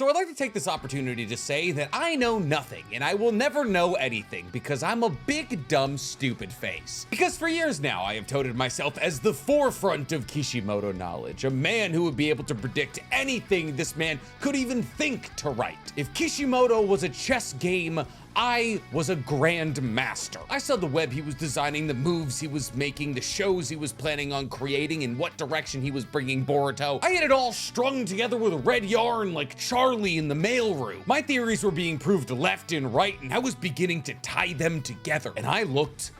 So I'd like to take this opportunity to say that I know nothing and I will never know anything because I'm a big, dumb, stupid face. Because for years now, I have touted myself as the forefront of Kishimoto knowledge, a man who would be able to predict anything this man could even think to write. If Kishimoto was a chess game, I was a grand master. I saw the web he was designing, the moves he was making, the shows he was planning on creating, and what direction he was bringing Boruto. I had it all strung together with red yarn like Charlie in the mailroom. My theories were being proved left and right, and I was beginning to tie them together, and I looked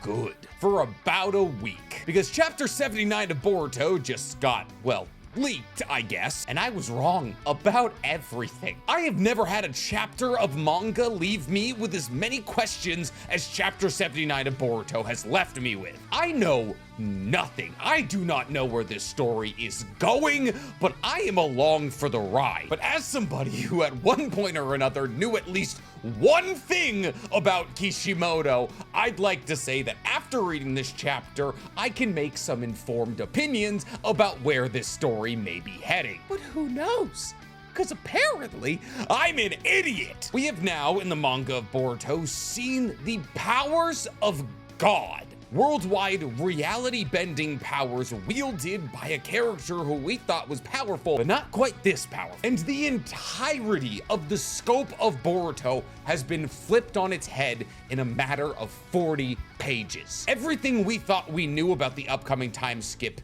good for about a week. Because chapter 79 of Boruto just got, well, leaked, I guess, and I was wrong about everything. I have never had a chapter of manga leave me with as many questions as chapter 79 of Boruto has left me with. I know nothing. I do not know where this story is going, but I am along for the ride. But as somebody who at one point or another knew at least one thing about Kishimoto, I'd like to say that after reading this chapter, I can make some informed opinions about where this story may be heading. But who knows? Because apparently, I'm an idiot. We have now, in the manga of Boruto, seen the powers of God. Worldwide reality-bending powers wielded by a character who we thought was powerful, but not quite this powerful. And the entirety of the scope of Boruto has been flipped on its head in a matter of 40 pages. Everything we thought we knew about the upcoming time skip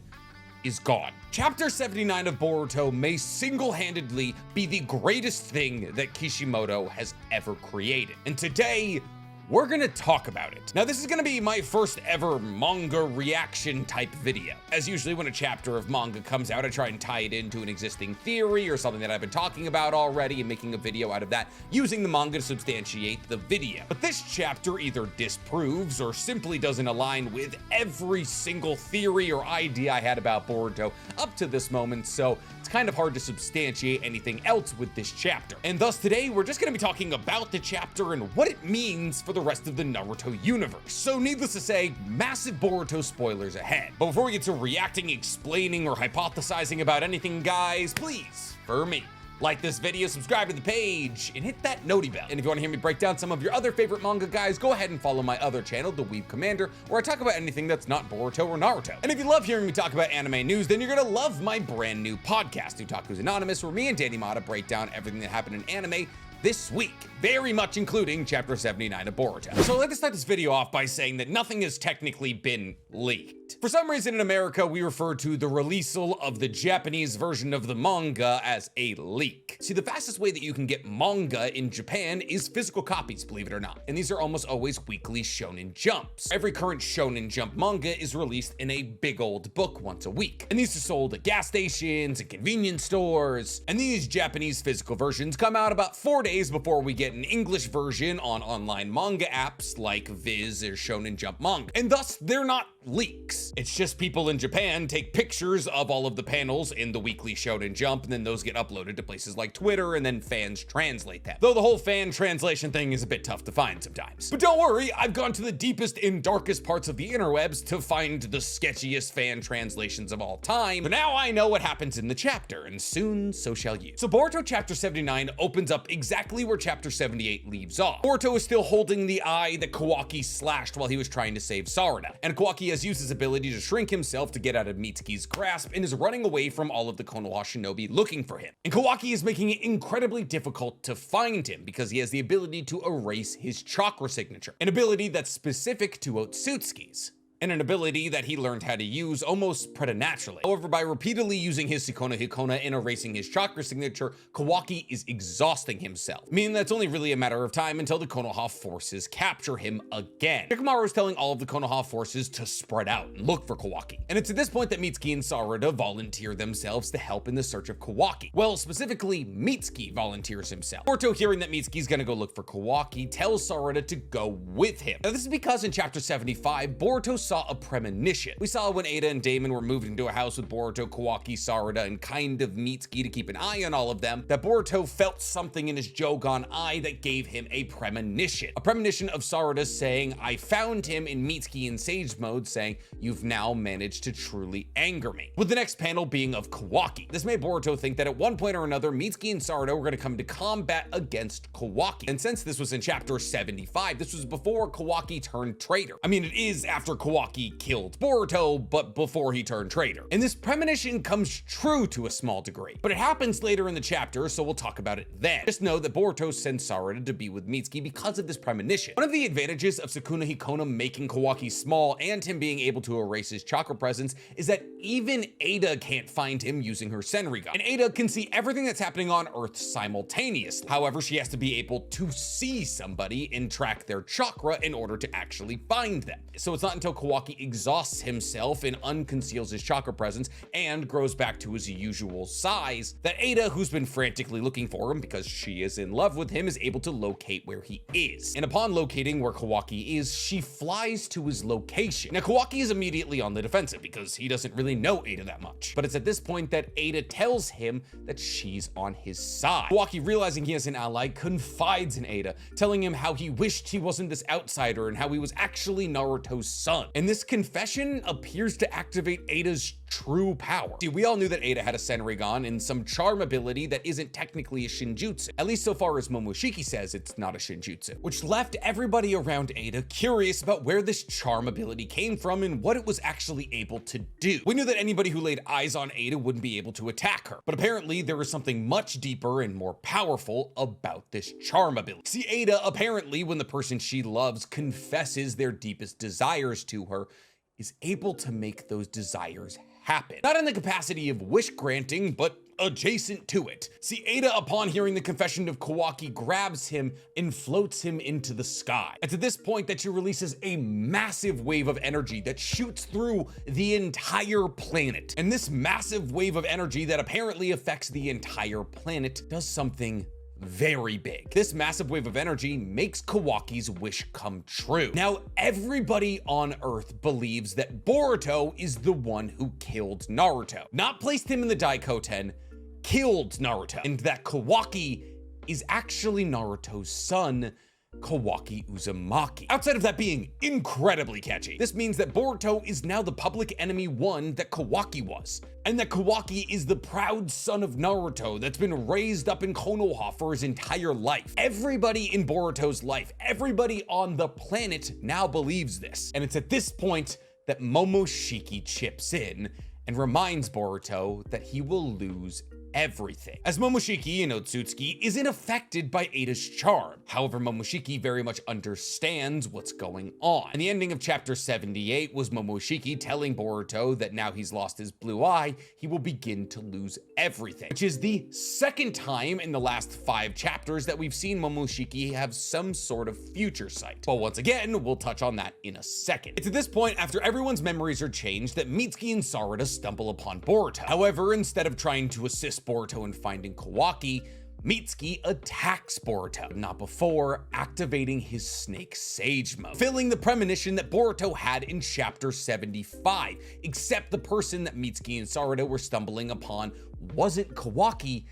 is gone. Chapter 79 of Boruto may single-handedly be the greatest thing that Kishimoto has ever created. And today, we're gonna talk about it. Now, this is gonna be my first ever manga reaction type video. As usually when a chapter of manga comes out, I try and tie it into an existing theory or something that I've been talking about already and making a video out of that, using the manga to substantiate the video. But this chapter either disproves or simply doesn't align with every single theory or idea I had about Boruto up to this moment, so it's kind of hard to substantiate anything else with this chapter. And thus today, we're just gonna be talking about the chapter and what it means for the rest of the Naruto universe. So needless to say, massive Boruto spoilers ahead. But before we get to reacting, explaining, or hypothesizing about anything, guys, please, for me, like this video, subscribe to the page, and hit that noti bell. And if you want to hear me break down some of your other favorite manga, guys, go ahead and follow my other channel, The Weeb Commander, where I talk about anything that's not Boruto or Naruto. And if you love hearing me talk about anime news, then you're gonna love my brand new podcast, Otaku's Anonymous, where me and Danny Mata break down everything that happened in anime this week, very much including chapter 79 of Boruto. So I'd like to start this video off by saying that nothing has technically been leaked. For some reason in America, we refer to the releasal of the Japanese version of the manga as a leak. See, the fastest way that you can get manga in Japan is physical copies, believe it or not. And these are almost always weekly Shonen Jumps. Every current Shonen Jump manga is released in a big old book once a week. And these are sold at gas stations and convenience stores. And these Japanese physical versions come out about 4 days before we get an English version on online manga apps like Viz or Shonen Jump Manga. And thus, they're not leaks. It's just people in Japan take pictures of all of the panels in the weekly Shonen Jump, and then those get uploaded to places like Twitter, and then fans translate them. Though the whole fan translation thing is a bit tough to find sometimes. But don't worry, I've gone to the deepest and darkest parts of the interwebs to find the sketchiest fan translations of all time. But now I know what happens in the chapter, and soon so shall you. So Boruto chapter 79 opens up exactly where chapter 78 leaves off. Boruto is still holding the eye that Kawaki slashed while he was trying to save Sarada, and Kawaki has used his ability to shrink himself to get out of Mitsuki's grasp and is running away from all of the Konoha shinobi looking for him. And Kawaki is making it incredibly difficult to find him because he has the ability to erase his chakra signature, an ability that's specific to Otsutsuki's, and an ability that he learned how to use almost preternaturally. However, by repeatedly using his Sukuna Hikona and erasing his chakra signature, Kawaki is exhausting himself, meaning that's only really a matter of time until the Konoha forces capture him again. Shikamaru is telling all of the Konoha forces to spread out and look for Kawaki, and it's at this point that Mitsuki and Sarada volunteer themselves to help in the search of Kawaki. Well, specifically, Mitsuki volunteers himself. Boruto, hearing that Mitsuki's gonna go look for Kawaki, tells Sarada to go with him. Now, this is because in chapter 75, Boruto saw saw a premonition. We saw when Ada and Damon were moved into a house with Boruto, Kawaki, Sarada, and kind of Mitsuki to keep an eye on all of them, that Boruto felt something in his Jogan eye that gave him a premonition. A premonition of Sarada saying, I found him, in Mitsuki in Sage mode saying, you've now managed to truly anger me. With the next panel being of Kawaki. This made Boruto think that at one point or another, Mitsuki and Sarada were going to come to combat against Kawaki. And since this was in chapter 75, this was before Kawaki turned traitor. I mean, it is after Kawaki killed Boruto, but before he turned traitor. And this premonition comes true to a small degree, but it happens later in the chapter, so we'll talk about it then. Just know that Boruto sends Sarada to be with Mitsuki because of this premonition. One of the advantages of Sukuna Hikona making Kawaki small and him being able to erase his chakra presence is that even Ada can't find him using her Senrigan. And Ada can see everything that's happening on Earth simultaneously. However, she has to be able to see somebody and track their chakra in order to actually find them. So it's not until Kawaki exhausts himself and unconceals his chakra presence and grows back to his usual size that Ada, who's been frantically looking for him because she is in love with him, is able to locate where he is. And upon locating where Kawaki is, she flies to his location. Now, Kawaki is immediately on the defensive because he doesn't really know Ada that much. But it's at this point that Ada tells him that she's on his side. Kawaki, realizing he has an ally, confides in Ada, telling him how he wished he wasn't this outsider and how he was actually Naruto's son. And this confession appears to activate Ada's true power. See, we all knew that Ada had a Senrigan and some charm ability that isn't technically a Shinjutsu. At least so far as Momoshiki says it's not a Shinjutsu, which left everybody around Ada curious about where this charm ability came from and what it was actually able to do. We knew that anybody who laid eyes on Ada wouldn't be able to attack her, but apparently there was something much deeper and more powerful about this charm ability. See, Ada, apparently when the person she loves confesses their deepest desires to her, is able to make those desires happen. Not in the capacity of wish granting, but adjacent to it. See, Ada, upon hearing the confession of Kawaki, grabs him and floats him into the sky. It's at this point that she releases a massive wave of energy that shoots through the entire planet. And this massive wave of energy that apparently affects the entire planet does something very big. This massive wave of energy makes Kawaki's wish come true. Now, everybody on Earth believes that Boruto is the one who killed Naruto. Not placed him in the Daikoten, killed Naruto. And that Kawaki is actually Naruto's son, Kawaki Uzumaki. Outside of that being incredibly catchy, this means that Boruto is now the public enemy one that Kawaki was, and that Kawaki is the proud son of Naruto that's been raised up in Konoha for his entire life. Everybody in Boruto's life, everybody on the planet now believes this. And it's at this point that Momoshiki chips in and reminds Boruto that he will lose everything, as Momoshiki and Otsutsuki isn't affected by Ada's charm. However, Momoshiki very much understands what's going on. And the ending of chapter 78 was Momoshiki telling Boruto that now he's lost his blue eye, he will begin to lose everything, which is the second time in the last 5 chapters that we've seen Momoshiki have some sort of future sight. But once again, we'll touch on that in a second. It's at this point, after everyone's memories are changed, that Mitsuki and Sarada stumble upon Boruto. However, instead of trying to assist Boruto in finding Kawaki, Mitsuki attacks Boruto, but not before activating his Snake Sage mode, filling the premonition that Boruto had in chapter 75, except the person that Mitsuki and Sarada were stumbling upon wasn't Kawaki,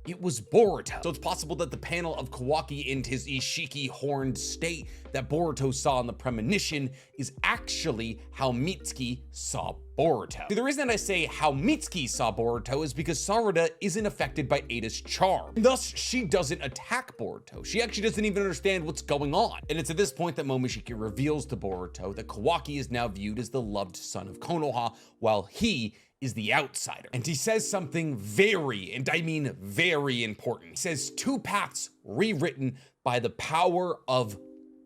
it was Boruto. So it's possible that the panel of Kawaki in his Ishiki horned state that Boruto saw in the premonition is actually how Mitsuki saw Boruto. The reason that I say how Mitsuki saw Boruto is because Sarada isn't affected by Ada's charm. Thus, she doesn't attack Boruto. She actually doesn't even understand what's going on. And it's at this point that Momoshiki reveals to Boruto that Kawaki is now viewed as the loved son of Konoha, while he is the outsider. And he says something very, and I mean very important. He says 2 paths rewritten by the power of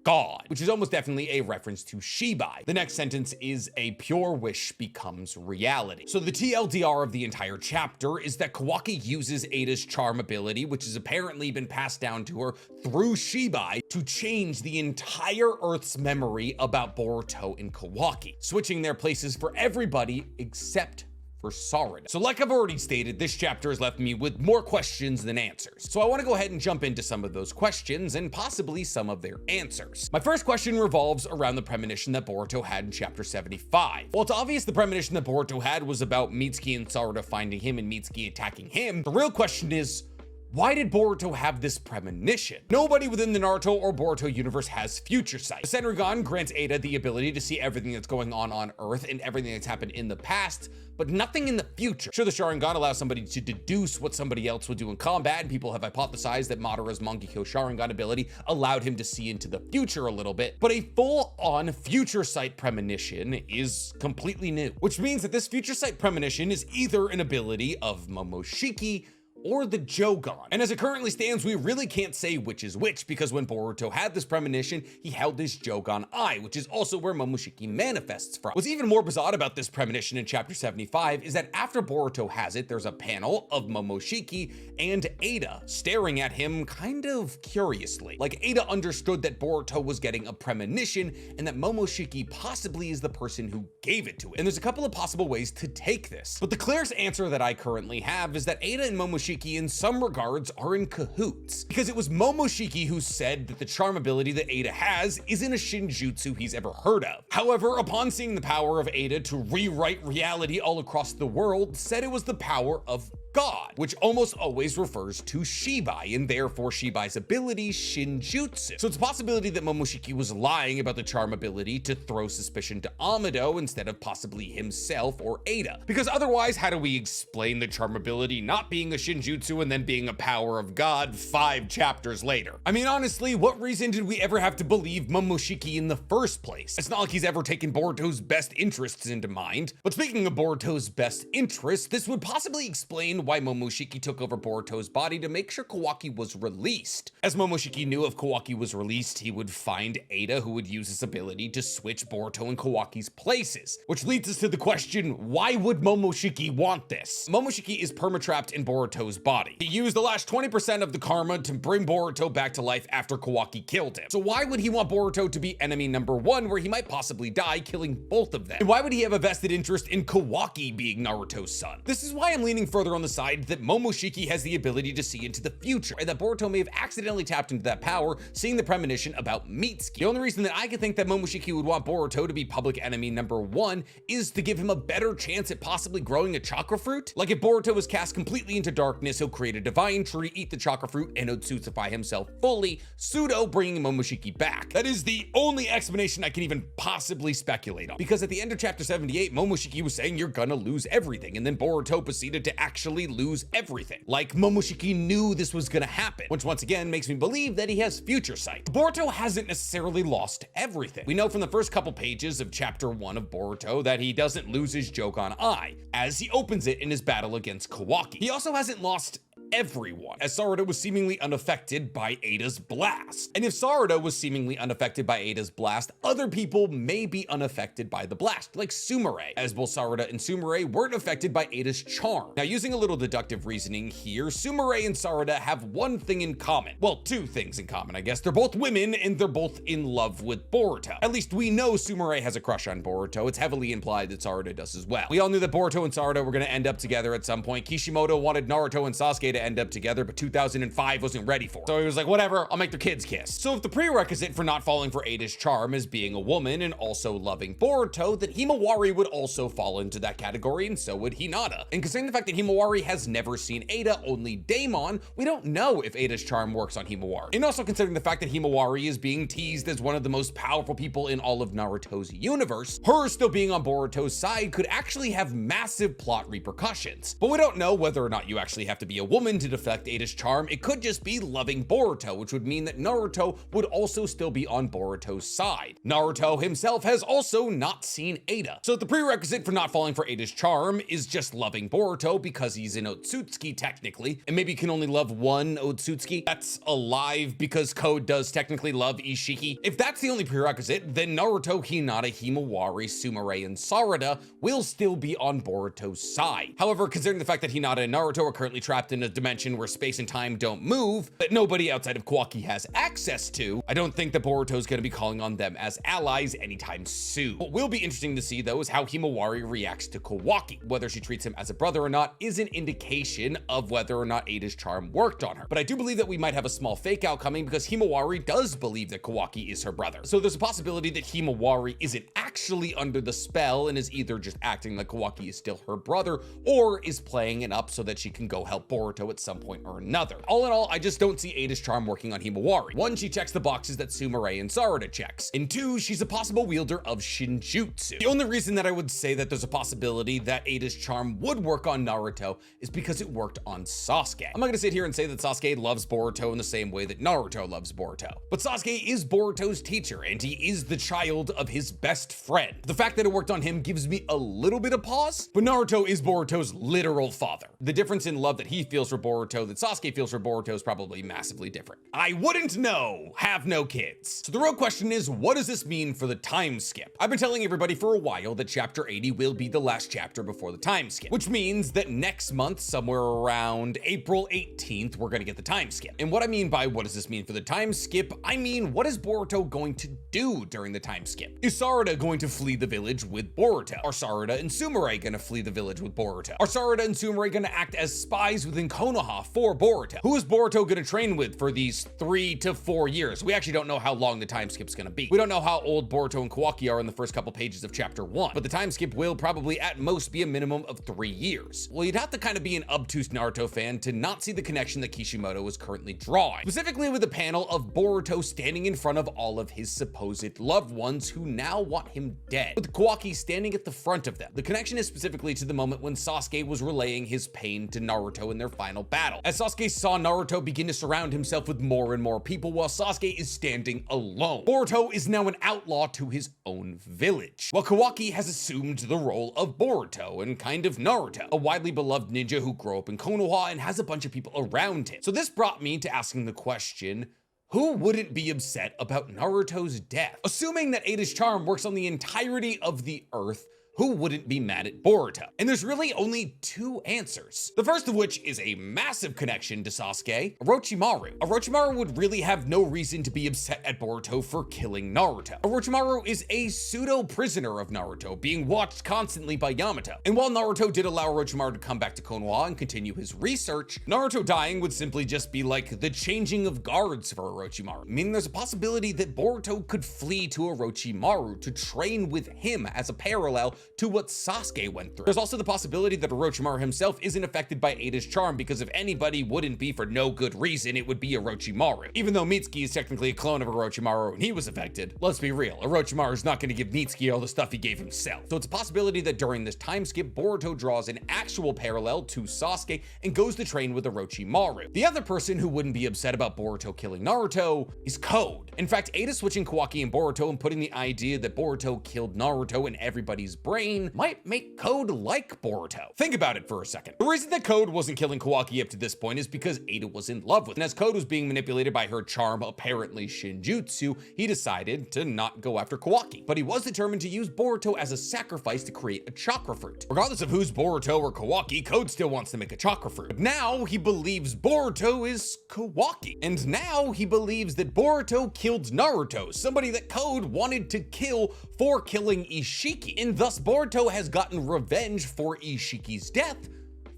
God, which is almost definitely a reference to Shibai. The next sentence is a pure wish becomes reality. So the TLDR of the entire chapter is that Kawaki uses Ada's charm ability, which has apparently been passed down to her through Shibai, to change the entire Earth's memory about Boruto and Kawaki, switching their places for everybody except for Sarada. So like I've already stated, this chapter has left me with more questions than answers. So I want to go ahead and jump into some of those questions and possibly some of their answers. My first question revolves around the premonition that Boruto had in chapter 75. While it's obvious the premonition that Boruto had was about Mitsuki and Sarada finding him and Mitsuki attacking him, the real question is, why did Boruto have this premonition? Nobody within the Naruto or Boruto universe has future sight. The Senringan grants Ada the ability to see everything that's going on Earth and everything that's happened in the past, but nothing in the future. Sure, the Sharingan allows somebody to deduce what somebody else would do in combat, and people have hypothesized that Madara's Mangekyo Sharingan ability allowed him to see into the future a little bit, but a full-on future sight premonition is completely new, which means that this future sight premonition is either an ability of Momoshiki or the Jogan. And as it currently stands, we really can't say which is which, because when Boruto had this premonition, he held his Jogan Eye, which is also where Momoshiki manifests from. What's even more bizarre about this premonition in chapter 75 is that after Boruto has it, there's a panel of Momoshiki and Ada staring at him kind of curiously. Like Ada understood that Boruto was getting a premonition and that Momoshiki possibly is the person who gave it to him. And there's a couple of possible ways to take this, but the clearest answer that I currently have is that Ada and Momoshiki in some regards are in cahoots, because it was Momoshiki who said that the charm ability that Ada has isn't a shinjutsu he's ever heard of. However, upon seeing the power of Ada to rewrite reality all across the world, said it was the power of God, which almost always refers to Shibai, and therefore Shibai's ability, Shinjutsu. So it's a possibility that Momoshiki was lying about the charm ability to throw suspicion to Amado instead of possibly himself or Ada. Because otherwise, how do we explain the charm ability not being a Shinjutsu and then being a power of God 5 chapters later? I mean, honestly, what reason did we ever have to believe Momoshiki in the first place? It's not like he's ever taken Boruto's best interests into mind. But speaking of Boruto's best interests, this would possibly explain why Momoshiki took over Boruto's body to make sure Kawaki was released. As Momoshiki knew if Kawaki was released, he would find Ada, who would use his ability to switch Boruto and Kawaki's places. Which leads us to the question, why would Momoshiki want this? Momoshiki is permatrapped in Boruto's body. He used the last 20% of the karma to bring Boruto back to life after Kawaki killed him. So why would he want Boruto to be enemy number 1, where he might possibly die, killing both of them? And why would he have a vested interest in Kawaki being Naruto's son? This is why I'm leaning further on the side that Momoshiki has the ability to see into the future, and that Boruto may have accidentally tapped into that power, seeing the premonition about Mitsuki. The only reason that I can think that Momoshiki would want Boruto to be public enemy number 1 is to give him a better chance at possibly growing a chakra fruit. Like if Boruto was cast completely into darkness, he'll create a divine tree, eat the chakra fruit, and Otsutsify himself fully, pseudo bringing Momoshiki back. That is the only explanation I can even possibly speculate on, because at the end of chapter 78, Momoshiki was saying you're gonna lose everything, and then Boruto proceeded to actually lose everything. Like Momoshiki knew this was gonna happen, which once again makes me believe that he has future sight. Boruto hasn't necessarily lost everything. We know from the first couple pages of chapter 1 of Boruto that he doesn't lose his Jogan Eye, as he opens it in his battle against Kawaki. He also hasn't lost everyone, as Sarada was seemingly unaffected by Ada's blast. And if Sarada was seemingly unaffected by Ada's blast, other people may be unaffected by the blast, like Sumire, as both Sarada and Sumire weren't affected by Ada's charm. Now, using a little deductive reasoning here, Sumire and Sarada have one thing in common. Well, 2 things in common, I guess. They're both women, and they're both in love with Boruto. At least we know Sumire has a crush on Boruto. It's heavily implied that Sarada does as well. We all knew that Boruto and Sarada were gonna end up together at some point. Kishimoto wanted Naruto and Sasuke to end up together, but 2005 wasn't ready for it. So he was like, whatever, I'll make their kids kiss. So if the prerequisite for not falling for Ada's charm is being a woman and also loving Boruto, then Himawari would also fall into that category, and so would Hinata. And considering the fact that Himawari has never seen Ada, only Daemon, we don't know if Ada's charm works on Himawari. And also considering the fact that Himawari is being teased as one of the most powerful people in all of Naruto's universe, her still being on Boruto's side could actually have massive plot repercussions. But we don't know whether or not you actually have to be a woman to defect Ada's charm. It could just be loving Boruto, which would mean that Naruto would also still be on Boruto's side. Naruto himself has also not seen Ada. So the prerequisite for not falling for Ada's charm is just loving Boruto, because he's an Otsutsuki technically, and maybe can only love one Otsutsuki that's alive, because Code does technically love Ishiki. If that's the only prerequisite, then Naruto, Hinata, Himawari, Sumire, and Sarada will still be on Boruto's side. However, considering the fact that Hinata and Naruto are currently trapped in a dimension where space and time don't move, that nobody outside of Kawaki has access to, I don't think that Boruto's gonna be calling on them as allies anytime soon. What will be interesting to see though is how Himawari reacts to Kawaki. Whether she treats him as a brother or not is an indication of whether or not Ada's charm worked on her. But I do believe that we might have a small fake out coming because Himawari does believe that Kawaki is her brother. So there's a possibility that Himawari isn't actually under the spell and is either just acting like Kawaki is still her brother or is playing it up so that she can go help Boruto at some point or another. All in all, I just don't see Ada's charm working on Himawari. One, she checks the boxes that Sumire and Sarada checks. And two, she's a possible wielder of Shinjutsu. The only reason that I would say that there's a possibility that Ada's charm would work on Naruto is because it worked on Sasuke. I'm not gonna sit here and say that Sasuke loves Boruto in the same way that Naruto loves Boruto. But Sasuke is Boruto's teacher and he is the child of his best friend. The fact that it worked on him gives me a little bit of pause, but Naruto is Boruto's literal father. The difference in love that he feels for Boruto that Sasuke feels for Boruto is probably massively different. I wouldn't know, have no kids. So the real question is, what does this mean for the time skip? I've been telling everybody for a while that chapter 80 will be the last chapter before the time skip, which means that next month, somewhere around April 18th, we're gonna get the time skip. And what I mean by what does this mean for the time skip, I mean, what is Boruto going to do during the time skip? Is Sarada going to flee the village with Boruto? Are Sarada and Sumire gonna flee the village with Boruto? Are Sarada and Sumire gonna act as spies within Konoha for Boruto? Who is Boruto gonna train with for these 3 to 4 years? We actually don't know how long the time skip's gonna be. We don't know how old Boruto and Kawaki are in the first couple pages of chapter 1, but the time skip will probably at most be a minimum of 3 years. Well, you'd have to kind of be an obtuse Naruto fan to not see the connection that Kishimoto is currently drawing, specifically with a panel of Boruto standing in front of all of his supposed loved ones who now want him dead, with Kawaki standing at the front of them. The connection is specifically to the moment when Sasuke was relaying his pain to Naruto in their final battle, as Sasuke saw Naruto begin to surround himself with more and more people while Sasuke is standing alone. Boruto is now an outlaw to his own village, while Kawaki has assumed the role of Boruto and kind of Naruto, a widely beloved ninja who grew up in Konoha and has a bunch of people around him. So this brought me to asking the question, who wouldn't be upset about Naruto's death? Assuming that Ada's charm works on the entirety of the earth, who wouldn't be mad at Boruto? And there's really only 2 answers. The first of which is a massive connection to Sasuke, Orochimaru. Orochimaru would really have no reason to be upset at Boruto for killing Naruto. Orochimaru is a pseudo-prisoner of Naruto, being watched constantly by Yamato. And while Naruto did allow Orochimaru to come back to Konoha and continue his research, Naruto dying would simply just be like the changing of guards for Orochimaru, meaning there's a possibility that Boruto could flee to Orochimaru to train with him as a parallel to what Sasuke went through. There's also the possibility that Orochimaru himself isn't affected by Ada's charm, because if anybody wouldn't be for no good reason, it would be Orochimaru. Even though Mitsuki is technically a clone of Orochimaru and he was affected, let's be real, Orochimaru is not going to give Mitsuki all the stuff he gave himself. So it's a possibility that during this time skip, Boruto draws an actual parallel to Sasuke and goes to train with Orochimaru. The other person who wouldn't be upset about Boruto killing Naruto is Code. In fact, Ada switching Kawaki and Boruto and putting the idea that Boruto killed Naruto in everybody's brain might make Code like Boruto. Think about it for a second. The reason that Code wasn't killing Kawaki up to this point is because Ada was in love with him. And as Code was being manipulated by her charm, apparently Shinjutsu, he decided to not go after Kawaki. But he was determined to use Boruto as a sacrifice to create a chakra fruit. Regardless of who's Boruto or Kawaki, Code still wants to make a chakra fruit. But now he believes Boruto is Kawaki. And now he believes that Boruto killed Naruto, somebody that Code wanted to kill for killing Ishiki. And thus Boruto has gotten revenge for Ishiki's death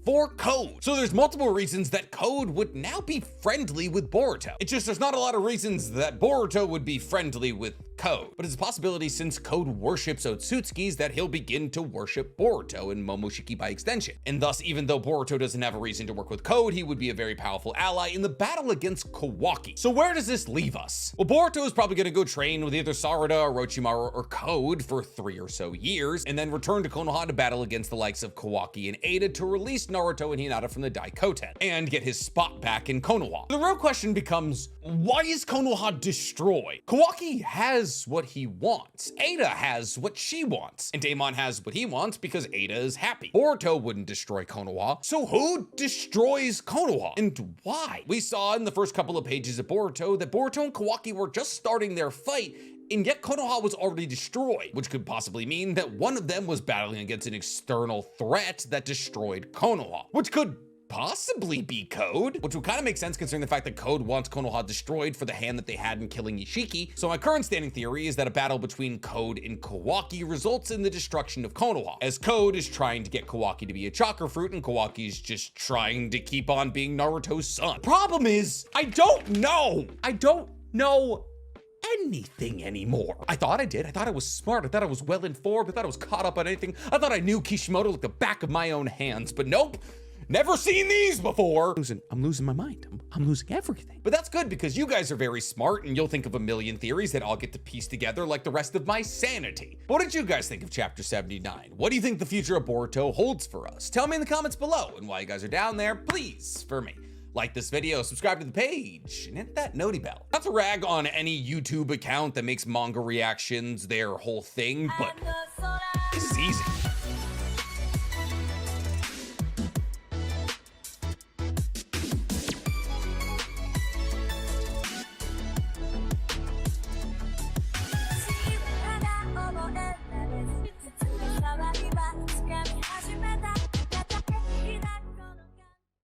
for Code. So there's multiple reasons that Code would now be friendly with Boruto. It's just there's not a lot of reasons that Boruto would be friendly with Code. But it's a possibility, since Code worships Otsutsuki's, that he'll begin to worship Boruto and Momoshiki by extension. And thus, even though Boruto doesn't have a reason to work with Code, he would be a very powerful ally in the battle against Kawaki. So where does this leave us? Well, Boruto is probably gonna go train with either Sarada, Orochimaru, or Code for 3 or so years, and then return to Konoha to battle against the likes of Kawaki and Ada to release Naruto and Hinata from the Daikoten, and get his spot back in Konoha. The real question becomes, why is Konoha destroyed? Kawaki has what he wants. Ada has what she wants. And Daemon has what he wants because Ada is happy. Boruto wouldn't destroy Konoha. So who destroys Konoha? And why? We saw in the first couple of pages of Boruto that Boruto and Kawaki were just starting their fight, and yet Konoha was already destroyed, which could possibly mean that one of them was battling against an external threat that destroyed Konoha, which could possibly be Code, which would kind of make sense considering the fact that Code wants Konoha destroyed for the hand that they had in killing Ishiki. So my current standing theory is that a battle between Code and Kawaki results in the destruction of Konoha, as Code is trying to get Kawaki to be a chakra fruit and Kawaki's just trying to keep on being Naruto's son. Problem is, I don't know anything anymore. I thought I did. I thought I was smart. I thought I was well informed. I thought I was caught up on anything. I thought I knew Kishimoto like the back of my own hands, but nope. Never seen these before. I'm losing my mind. I'm losing everything. But that's good because you guys are very smart and you'll think of a million theories that I'll get to piece together like the rest of my sanity. What did you guys think of chapter 79? What do you think the future of Boruto holds for us? Tell me in the comments below. And while you guys are down there, please, for me, like this video, subscribe to the page, and hit that noti bell. Not to rag on any YouTube account that makes manga reactions their whole thing, but this is easy.